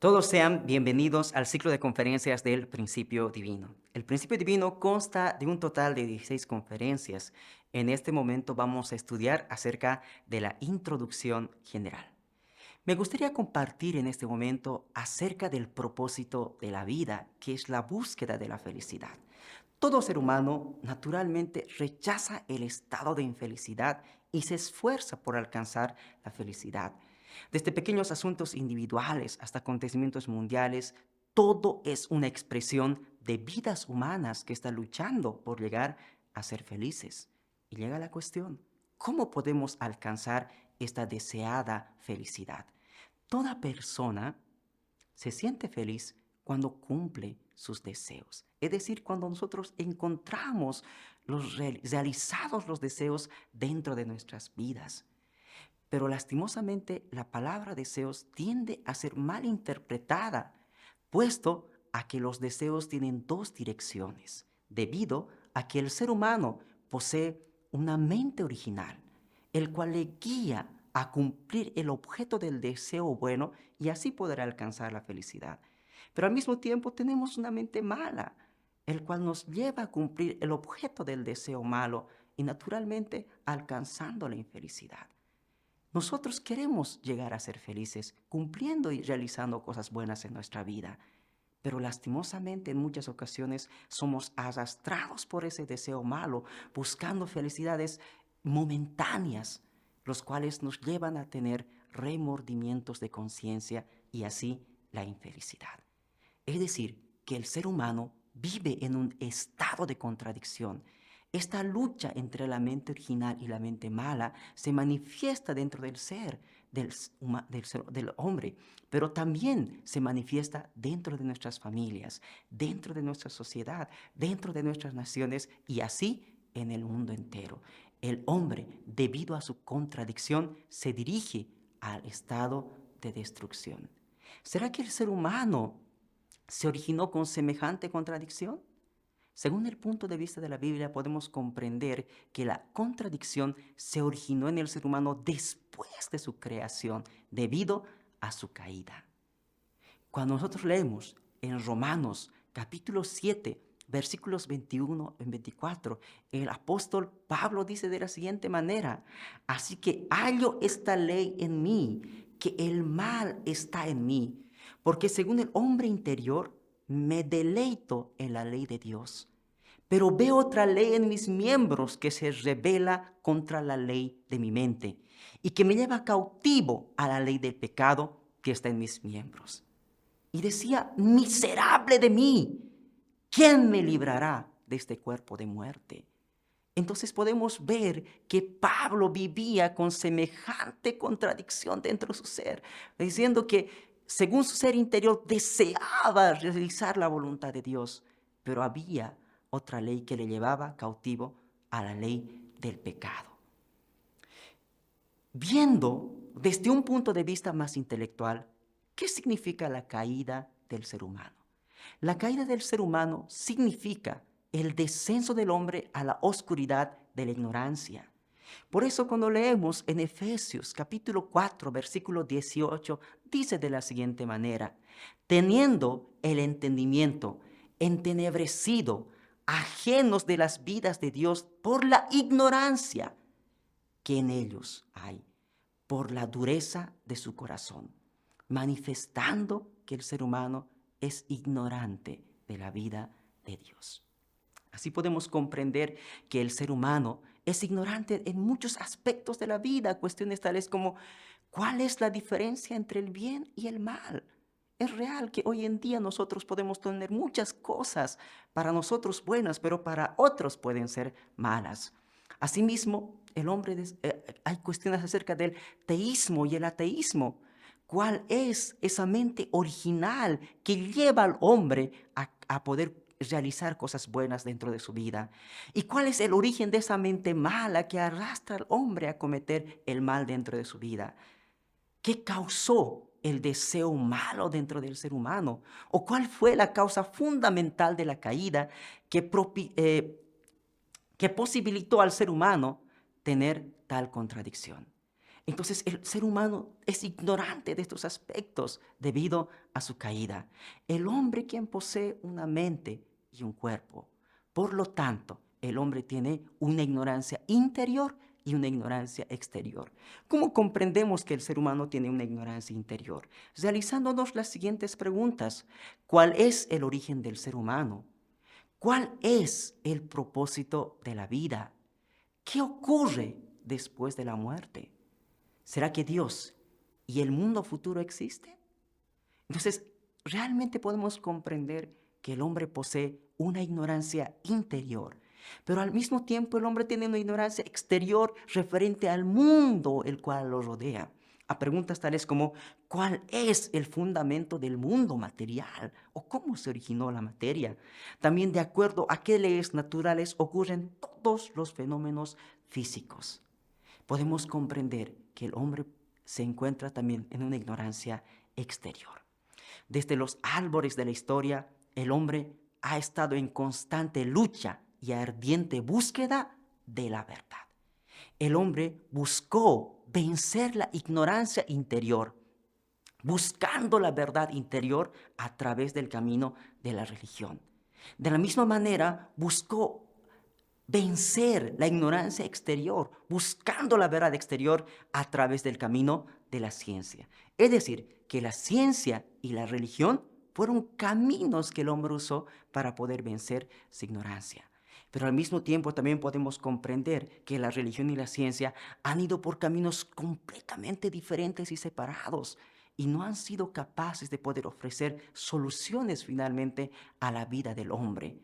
Todos sean bienvenidos al ciclo de conferencias del Principio Divino. El Principio Divino consta de un total de 16 conferencias. En este momento vamos a estudiar acerca de la introducción general. Me gustaría compartir en este momento acerca del propósito de la vida, que es la búsqueda de la felicidad. Todo ser humano naturalmente rechaza el estado de infelicidad y se esfuerza por alcanzar la felicidad. Desde pequeños asuntos individuales hasta acontecimientos mundiales, todo es una expresión de vidas humanas que están luchando por llegar a ser felices. Y llega la cuestión, ¿cómo podemos alcanzar esta deseada felicidad? Toda persona se siente feliz cuando cumple sus deseos. Es decir, cuando nosotros encontramos realizados los deseos dentro de nuestras vidas. Pero lastimosamente la palabra deseos tiende a ser mal interpretada, puesto a que los deseos tienen dos direcciones, debido a que el ser humano posee una mente original, el cual le guía a cumplir el objeto del deseo bueno y así poder alcanzar la felicidad. Pero al mismo tiempo tenemos una mente mala, el cual nos lleva a cumplir el objeto del deseo malo y naturalmente alcanzando la infelicidad. Nosotros queremos llegar a ser felices, cumpliendo y realizando cosas buenas en nuestra vida, pero lastimosamente en muchas ocasiones somos arrastrados por ese deseo malo, buscando felicidades momentáneas, los cuales nos llevan a tener remordimientos de conciencia y así la infelicidad. Es decir, que el ser humano vive en un estado de contradicción. Esta lucha entre la mente original y la mente mala se manifiesta dentro del ser, del hombre, pero también se manifiesta dentro de nuestras familias, dentro de nuestra sociedad, dentro de nuestras naciones y así en el mundo entero. El hombre, debido a su contradicción, se dirige al estado de destrucción. ¿Será que el ser humano se originó con semejante contradicción? Según el punto de vista de la Biblia, podemos comprender que la contradicción se originó en el ser humano después de su creación, debido a su caída. Cuando nosotros leemos en Romanos capítulo 7, versículos 21 y 24, el apóstol Pablo dice de la siguiente manera: así que hallo esta ley en mí, que el mal está en mí, porque según el hombre interior me deleito en la ley de Dios. Pero veo otra ley en mis miembros que se rebela contra la ley de mi mente y que me lleva cautivo a la ley del pecado que está en mis miembros. Y decía: miserable de mí, ¿quién me librará de este cuerpo de muerte? Entonces podemos ver que Pablo vivía con semejante contradicción dentro de su ser, diciendo que según su ser interior deseaba realizar la voluntad de Dios, pero había otra ley que le llevaba cautivo a la ley del pecado. Viendo desde un punto de vista más intelectual, ¿qué significa la caída del ser humano? La caída del ser humano significa el descenso del hombre a la oscuridad de la ignorancia. Por eso cuando leemos en Efesios capítulo 4, versículo 18, dice de la siguiente manera: teniendo el entendimiento entenebrecido, ajenos de las vidas de Dios por la ignorancia que en ellos hay, por la dureza de su corazón, manifestando que el ser humano es ignorante de la vida de Dios. Así podemos comprender que el ser humano es ignorante en muchos aspectos de la vida, cuestiones tales como ¿cuál es la diferencia entre el bien y el mal? Es real que hoy en día nosotros podemos tener muchas cosas para nosotros buenas, pero para otros pueden ser malas. Asimismo, hay cuestiones acerca del teísmo y el ateísmo. ¿Cuál es esa mente original que lleva al hombre a poder realizar cosas buenas dentro de su vida? ¿Y cuál es el origen de esa mente mala que arrastra al hombre a cometer el mal dentro de su vida? ¿Qué causó el deseo malo dentro del ser humano? ¿O cuál fue la causa fundamental de la caída que posibilitó al ser humano tener tal contradicción? Entonces el ser humano es ignorante de estos aspectos debido a su caída. El hombre quien posee una mente y un cuerpo. Por lo tanto, el hombre tiene una ignorancia interior y una ignorancia exterior. ¿Cómo comprendemos que el ser humano tiene una ignorancia interior? Realizándonos las siguientes preguntas. ¿Cuál es el origen del ser humano? ¿Cuál es el propósito de la vida? ¿Qué ocurre después de la muerte? ¿Será que Dios y el mundo futuro existen? Entonces, realmente podemos comprender que el hombre posee una ignorancia interior, pero al mismo tiempo el hombre tiene una ignorancia exterior referente al mundo el cual lo rodea. A preguntas tales como, ¿cuál es el fundamento del mundo material? ¿O cómo se originó la materia? También de acuerdo a qué leyes naturales ocurren todos los fenómenos físicos. Podemos comprender que el hombre se encuentra también en una ignorancia exterior. Desde los albores de la historia, el hombre ha estado en constante lucha y ardiente búsqueda de la verdad. El hombre buscó vencer la ignorancia interior, buscando la verdad interior a través del camino de la religión. De la misma manera, buscó vencer la ignorancia exterior, buscando la verdad exterior a través del camino de la ciencia. Es decir, que la ciencia y la religión fueron caminos que el hombre usó para poder vencer su ignorancia. Pero al mismo tiempo también podemos comprender que la religión y la ciencia han ido por caminos completamente diferentes y separados y no han sido capaces de poder ofrecer soluciones finalmente a la vida del hombre.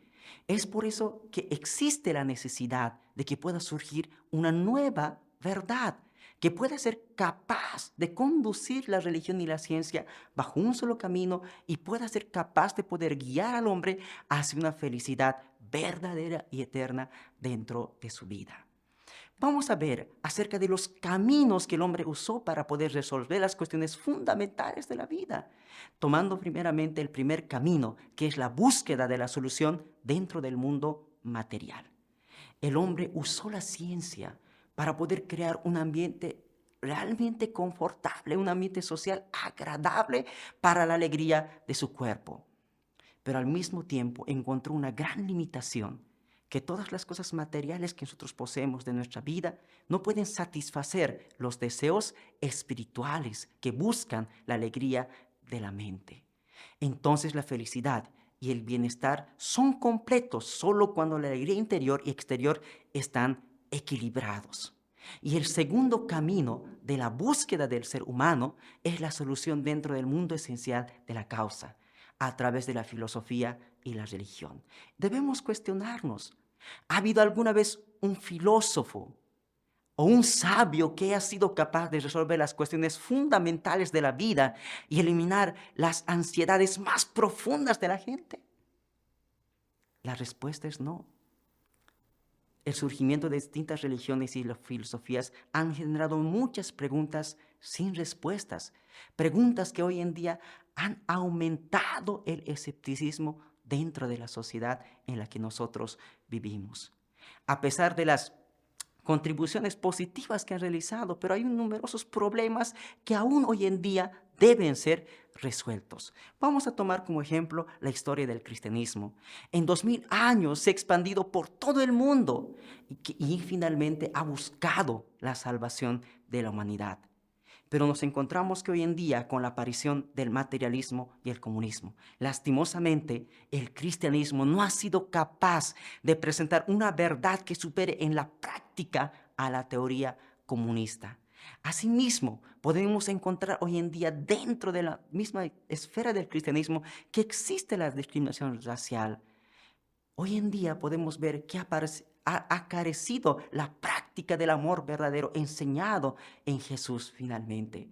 Es por eso que existe la necesidad de que pueda surgir una nueva verdad, que pueda ser capaz de conducir la religión y la ciencia bajo un solo camino y pueda ser capaz de poder guiar al hombre hacia una felicidad verdadera y eterna dentro de su vida. Vamos a ver acerca de los caminos que el hombre usó para poder resolver las cuestiones fundamentales de la vida, tomando primeramente el primer camino, que es la búsqueda de la solución dentro del mundo material. El hombre usó la ciencia para poder crear un ambiente realmente confortable, un ambiente social agradable para la alegría de su cuerpo. Pero al mismo tiempo encontró una gran limitación, que todas las cosas materiales que nosotros poseemos de nuestra vida no pueden satisfacer los deseos espirituales que buscan la alegría de la mente. Entonces la felicidad y el bienestar son completos solo cuando la alegría interior y exterior están equilibrados. Y el segundo camino de la búsqueda del ser humano es la solución dentro del mundo esencial de la causa, a través de la filosofía y la religión. Debemos cuestionarnos, ¿ha habido alguna vez un filósofo o un sabio que haya sido capaz de resolver las cuestiones fundamentales de la vida y eliminar las ansiedades más profundas de la gente? La respuesta es no. El surgimiento de distintas religiones y filosofías han generado muchas preguntas sin respuestas, preguntas que hoy en día han aumentado el escepticismo dentro de la sociedad en la que nosotros vivimos. A pesar de las contribuciones positivas que han realizado, pero hay numerosos problemas que aún hoy en día deben ser resueltos. Vamos a tomar como ejemplo la historia del cristianismo. En 2000 años se ha expandido por todo el mundo y finalmente ha buscado la salvación de la humanidad. Pero nos encontramos que hoy en día con la aparición del materialismo y el comunismo, lastimosamente, el cristianismo no ha sido capaz de presentar una verdad que supere en la práctica a la teoría comunista. Asimismo, podemos encontrar hoy en día dentro de la misma esfera del cristianismo que existe la discriminación racial. Hoy en día podemos ver que ha carecido la práctica del amor verdadero enseñado en Jesús finalmente.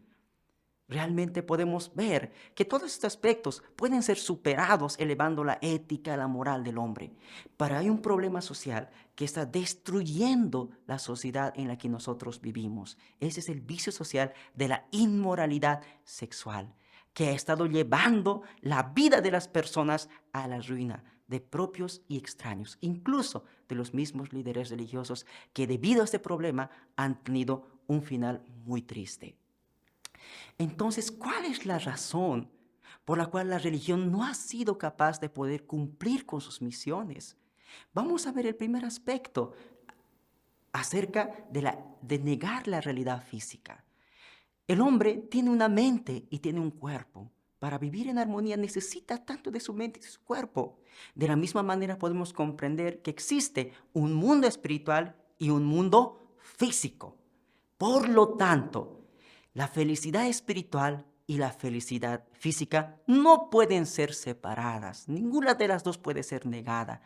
Realmente podemos ver que todos estos aspectos pueden ser superados elevando la ética, la moral del hombre. Pero hay un problema social que está destruyendo la sociedad en la que nosotros vivimos. Ese es el vicio social de la inmoralidad sexual, que ha estado llevando la vida de las personas a la ruina, de propios y extraños, incluso de los mismos líderes religiosos que debido a este problema han tenido un final muy triste. Entonces, ¿cuál es la razón por la cual la religión no ha sido capaz de poder cumplir con sus misiones? Vamos a ver el primer aspecto acerca de negar la realidad física. El hombre tiene una mente y tiene un cuerpo. Para vivir en armonía necesita tanto de su mente y de su cuerpo. De la misma manera podemos comprender que existe un mundo espiritual y un mundo físico. Por lo tanto, la felicidad espiritual y la felicidad física no pueden ser separadas. Ninguna de las dos puede ser negada.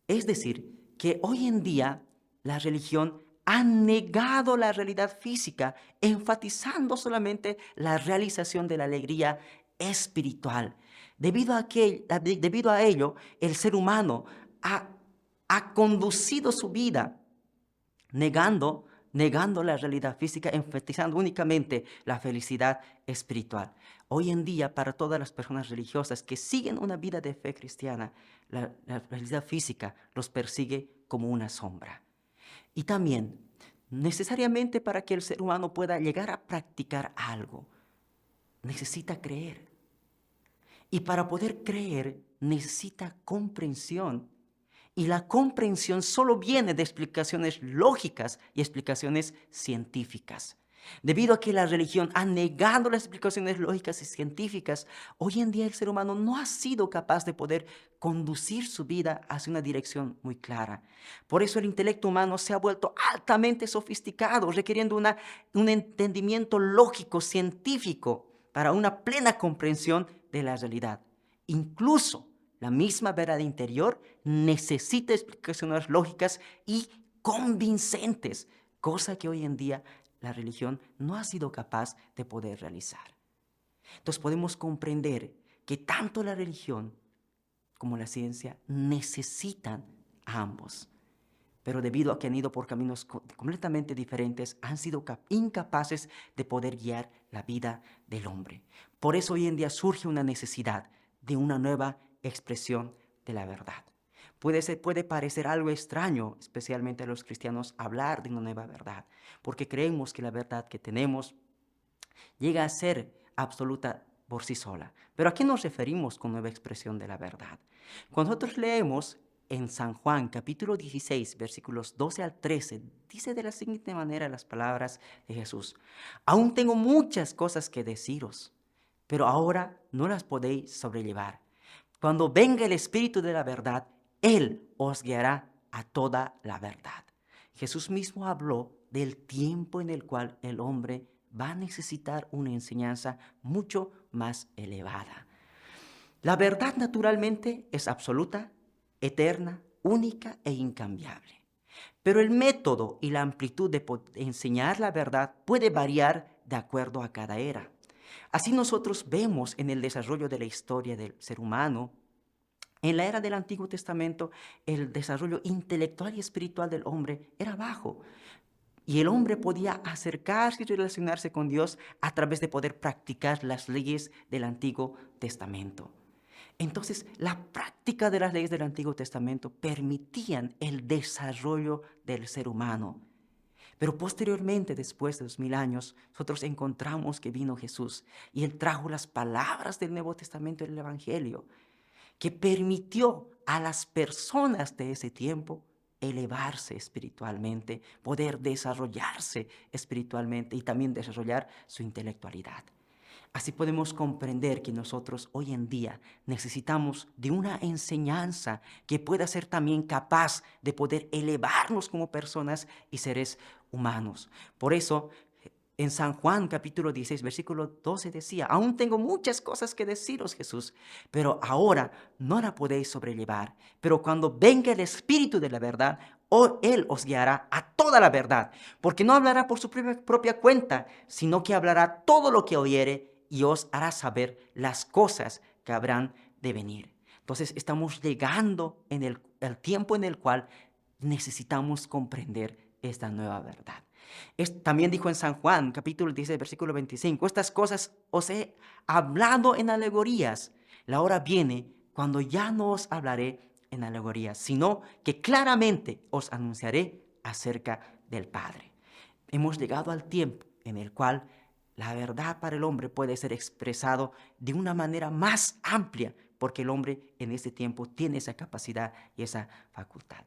Es decir, que hoy en día la religión ha negado la realidad física, enfatizando solamente la realización de la alegría espiritual. Debido a ello, el ser humano ha conducido su vida negando, negando la realidad física, enfatizando únicamente la felicidad espiritual. Hoy en día, para todas las personas religiosas que siguen una vida de fe cristiana, la felicidad física los persigue como una sombra. Y también, necesariamente para que el ser humano pueda llegar a practicar algo, necesita creer. Y para poder creer, necesita comprensión. Y la comprensión solo viene de explicaciones lógicas y explicaciones científicas. Debido a que la religión ha negado las explicaciones lógicas y científicas, hoy en día el ser humano no ha sido capaz de poder conducir su vida hacia una dirección muy clara. Por eso el intelecto humano se ha vuelto altamente sofisticado, requiriendo un entendimiento lógico, científico, para una plena comprensión de la realidad. Incluso la misma verdad interior necesita explicaciones lógicas y convincentes, cosa que hoy en día la religión no ha sido capaz de poder realizar. Entonces podemos comprender que tanto la religión como la ciencia necesitan a ambos. Pero debido a que han ido por caminos completamente diferentes, han sido incapaces de poder guiar la vida del hombre. Por eso hoy en día surge una necesidad de una nueva expresión de la verdad. Puede parecer algo extraño, especialmente a los cristianos, hablar de una nueva verdad, porque creemos que la verdad que tenemos llega a ser absoluta por sí sola. Pero ¿a qué nos referimos con nueva expresión de la verdad? Cuando nosotros leemos en San Juan, capítulo 16, versículos 12 al 13, dice de la siguiente manera las palabras de Jesús: aún tengo muchas cosas que deciros, pero ahora no las podéis sobrellevar. Cuando venga el Espíritu de la verdad, Él os guiará a toda la verdad. Jesús mismo habló del tiempo en el cual el hombre va a necesitar una enseñanza mucho más elevada. La verdad naturalmente es absoluta, eterna, única e incambiable. Pero el método y la amplitud de enseñar la verdad puede variar de acuerdo a cada era. Así nosotros vemos en el desarrollo de la historia del ser humano, en la era del Antiguo Testamento, el desarrollo intelectual y espiritual del hombre era bajo. Y el hombre podía acercarse y relacionarse con Dios a través de poder practicar las leyes del Antiguo Testamento. Entonces, la práctica de las leyes del Antiguo Testamento permitían el desarrollo del ser humano. Pero posteriormente, después de 2000 años, nosotros encontramos que vino Jesús y Él trajo las palabras del Nuevo Testamento del Evangelio, que permitió a las personas de ese tiempo elevarse espiritualmente, poder desarrollarse espiritualmente y también desarrollar su intelectualidad. Así podemos comprender que nosotros hoy en día necesitamos de una enseñanza que pueda ser también capaz de poder elevarnos como personas y seres humanos. Por eso, en San Juan capítulo 16, versículo 12 decía: aún tengo muchas cosas que deciros, Jesús, pero ahora no la podéis sobrellevar. Pero cuando venga el Espíritu de la verdad, Él os guiará a toda la verdad, porque no hablará por su propia cuenta, sino que hablará todo lo que oyere y os hará saber las cosas que habrán de venir. Entonces estamos llegando en el tiempo en el cual necesitamos comprender esta nueva verdad. También dijo en San Juan, capítulo 16, versículo 25, estas cosas os he hablado en alegorías. La hora viene cuando ya no os hablaré en alegorías, sino que claramente os anunciaré acerca del Padre. hemos llegado al tiempo en el cual la verdad para el hombre puede ser expresado de una manera más amplia, porque el hombre en este tiempo tiene esa capacidad y esa facultad.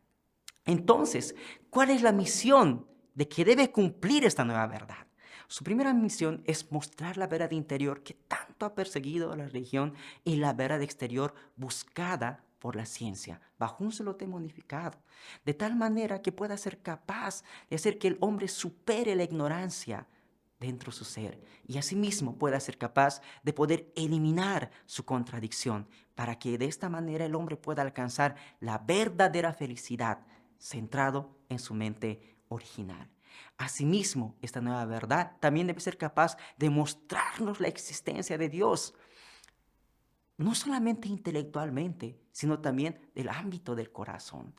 Entonces, ¿cuál es la misión de que debe cumplir esta nueva verdad? Su primera misión es mostrar la verdad interior que tanto ha perseguido a la religión y la verdad exterior buscada por la ciencia, bajo un solo tema unificado, de tal manera que pueda ser capaz de hacer que el hombre supere la ignorancia dentro de su ser y asimismo pueda ser capaz de poder eliminar su contradicción para que de esta manera el hombre pueda alcanzar la verdadera felicidad centrado en su mente original. Asimismo, esta nueva verdad también debe ser capaz de mostrarnos la existencia de Dios, no solamente intelectualmente, sino también del ámbito del corazón.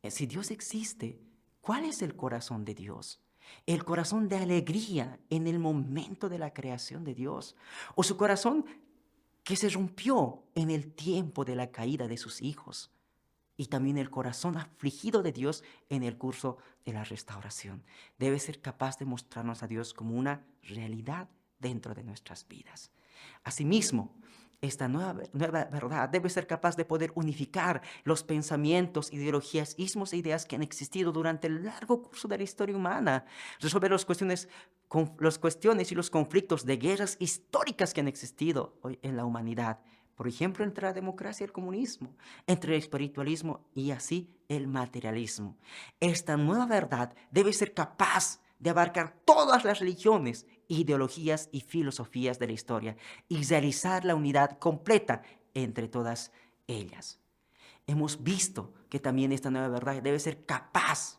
Si Dios existe, ¿cuál es el corazón de Dios? El corazón de alegría en el momento de la creación de Dios, o su corazón que se rompió en el tiempo de la caída de sus hijos, y también el corazón afligido de Dios en el curso de la restauración. Debe ser capaz de mostrarnos a Dios como una realidad dentro de nuestras vidas. Asimismo, esta nueva verdad debe ser capaz de poder unificar los pensamientos, ideologías, ismos e ideas que han existido durante el largo curso de la historia humana, resolver las cuestiones y los conflictos de guerras históricas que han existido hoy en la humanidad. Por ejemplo, entre la democracia y el comunismo, entre el espiritualismo y así el materialismo. Esta nueva verdad debe ser capaz de abarcar todas las religiones, ideologías y filosofías de la historia y realizar la unidad completa entre todas ellas. Hemos visto que también esta nueva verdad debe ser capaz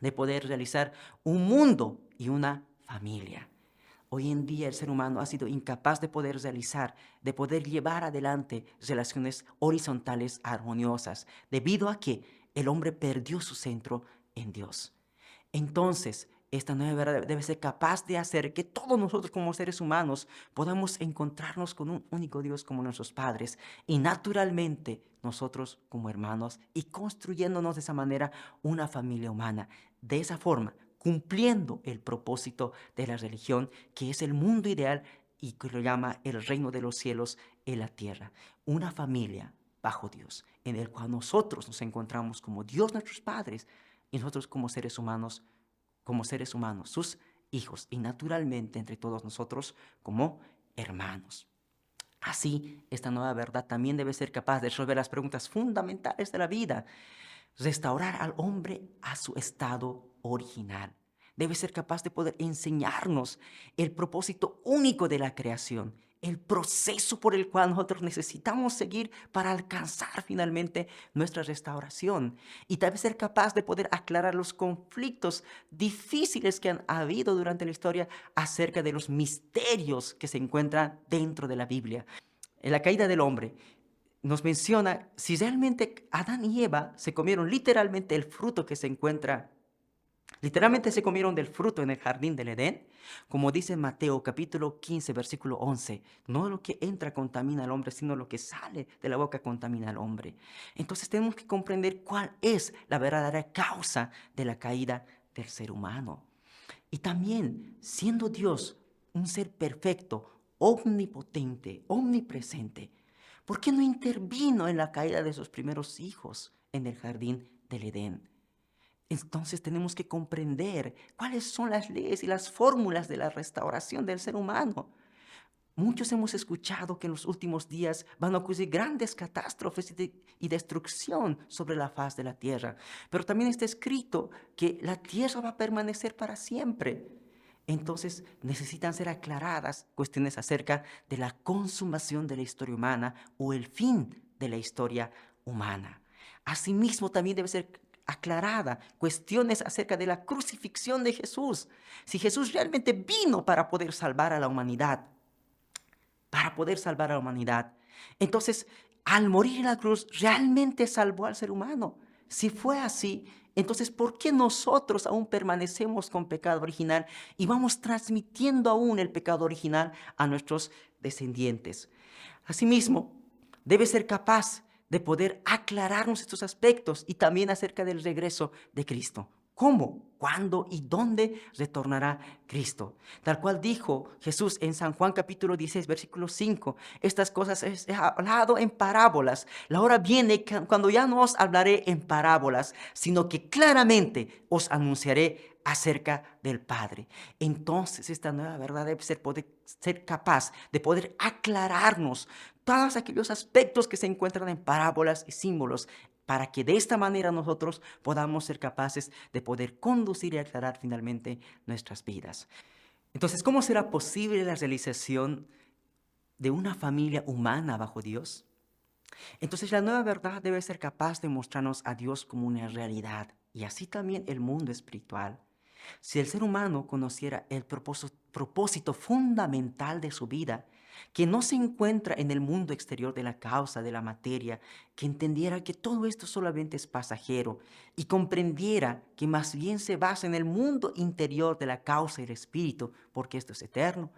de poder realizar un mundo y una familia. Hoy en día el ser humano ha sido incapaz de poder realizar, de poder llevar adelante relaciones horizontales armoniosas, debido a que el hombre perdió su centro en Dios. Entonces, esta nueva verdad debe ser capaz de hacer que todos nosotros como seres humanos podamos encontrarnos con un único Dios como nuestros padres y naturalmente nosotros como hermanos y construyéndonos de esa manera una familia humana. De esa forma, cumpliendo el propósito de la religión, que es el mundo ideal y que lo llama el reino de los cielos en la tierra. Una familia bajo Dios, en el cual nosotros nos encontramos como Dios nuestros padres y nosotros como seres humanos, sus hijos y naturalmente entre todos nosotros como hermanos. Así, esta nueva verdad también debe ser capaz de resolver las preguntas fundamentales de la vida, restaurar al hombre a su estado original. Debe ser capaz de poder enseñarnos el propósito único de la creación, el proceso por el cual nosotros necesitamos seguir para alcanzar finalmente nuestra restauración. Y debe ser capaz de poder aclarar los conflictos difíciles que han habido durante la historia acerca de los misterios que se encuentran dentro de la Biblia. En la caída del hombre, nos menciona si realmente Adán y Eva se comieron literalmente el fruto que se encuentra, literalmente se comieron del fruto en el jardín del Edén, como dice Mateo capítulo 15, versículo 11, no lo que entra contamina al hombre, sino lo que sale de la boca contamina al hombre. Entonces tenemos que comprender cuál es la verdadera causa de la caída del ser humano. Y también, siendo Dios un ser perfecto, omnipotente, omnipresente, ¿por qué no intervino en la caída de sus primeros hijos en el jardín del Edén? Entonces tenemos que comprender cuáles son las leyes y las fórmulas de la restauración del ser humano. Muchos hemos escuchado que en los últimos días van a ocurrir grandes catástrofes y destrucción sobre la faz de la tierra. Pero también está escrito que la tierra va a permanecer para siempre. Entonces necesitan ser aclaradas cuestiones acerca de la consumación de la historia humana o el fin de la historia humana. Asimismo, también debe ser aclarada cuestiones acerca de la crucifixión de Jesús. Si Jesús realmente vino para poder salvar a la humanidad, entonces, al morir en la cruz, realmente salvó al ser humano. Si fue así, entonces, ¿por qué nosotros aún permanecemos con pecado original y vamos transmitiendo aún el pecado original a nuestros descendientes? Asimismo, debe ser capaz de poder aclararnos estos aspectos y también acerca del regreso de Cristo. ¿Cómo? ¿Cuándo y dónde retornará Cristo? Tal cual dijo Jesús en San Juan capítulo 16, versículo 5. Estas cosas he hablado en parábolas. La hora viene cuando ya no os hablaré en parábolas, sino que claramente os anunciaré acerca del Padre. Entonces esta nueva verdad debe ser capaz de poder aclararnos todos aquellos aspectos que se encuentran en parábolas y símbolos, para que de esta manera nosotros podamos ser capaces de poder conducir y aclarar finalmente nuestras vidas. Entonces, ¿cómo será posible la realización de una familia humana bajo Dios? Entonces, la nueva verdad debe ser capaz de mostrarnos a Dios como una realidad, y así también el mundo espiritual. Si el ser humano conociera el propósito fundamental de su vida, que no se encuentra en el mundo exterior de la causa de la materia, que entendiera que todo esto solamente es pasajero y comprendiera que más bien se basa en el mundo interior de la causa y el espíritu, porque esto es eterno,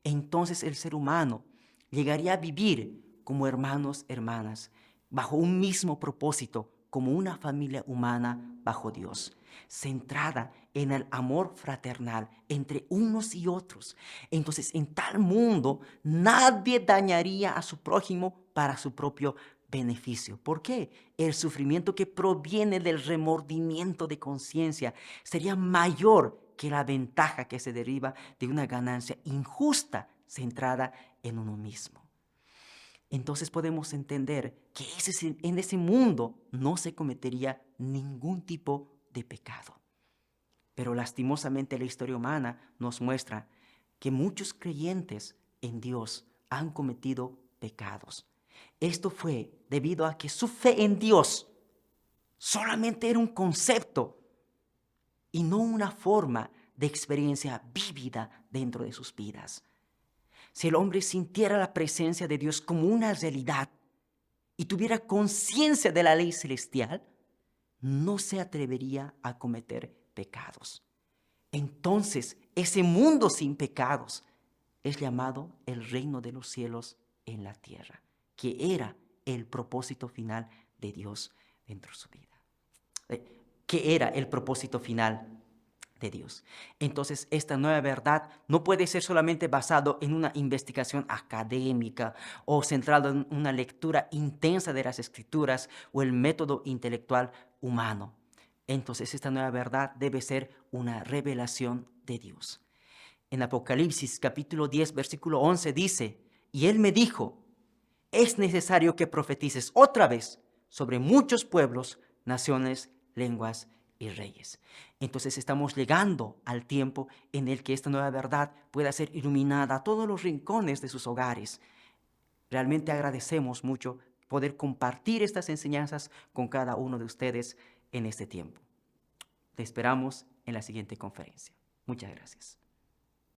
entonces el ser humano llegaría a vivir como hermanos, hermanas, bajo un mismo propósito, como una familia humana bajo Dios, centrada en el amor fraternal entre unos y otros. Entonces, en tal mundo, nadie dañaría a su prójimo para su propio beneficio. ¿Por qué? El sufrimiento que proviene del remordimiento de conciencia sería mayor que la ventaja que se deriva de una ganancia injusta centrada en uno mismo. Entonces podemos entender que en ese mundo no se cometería ningún tipo de pecado. Pero lastimosamente la historia humana nos muestra que muchos creyentes en Dios han cometido pecados. Esto fue debido a que su fe en Dios solamente era un concepto y no una forma de experiencia vívida dentro de sus vidas. Si el hombre sintiera la presencia de Dios como una realidad y tuviera conciencia de la ley celestial, no se atrevería a cometer pecados. Entonces, ese mundo sin pecados es llamado el reino de los cielos en la tierra, que era el propósito final de Dios dentro de su vida. Que era el propósito final de Dios. Entonces, esta nueva verdad no puede ser solamente basado en una investigación académica o centrado en una lectura intensa de las escrituras o el método intelectual humano. Entonces, esta nueva verdad debe ser una revelación de Dios. En Apocalipsis capítulo 10, versículo 11 dice, y él me dijo, es necesario que profetices otra vez sobre muchos pueblos, naciones, lenguas y reyes. Entonces estamos llegando al tiempo en el que esta nueva verdad pueda ser iluminada a todos los rincones de sus hogares. Realmente agradecemos mucho poder compartir estas enseñanzas con cada uno de ustedes en este tiempo. Te esperamos en la siguiente conferencia. Muchas gracias.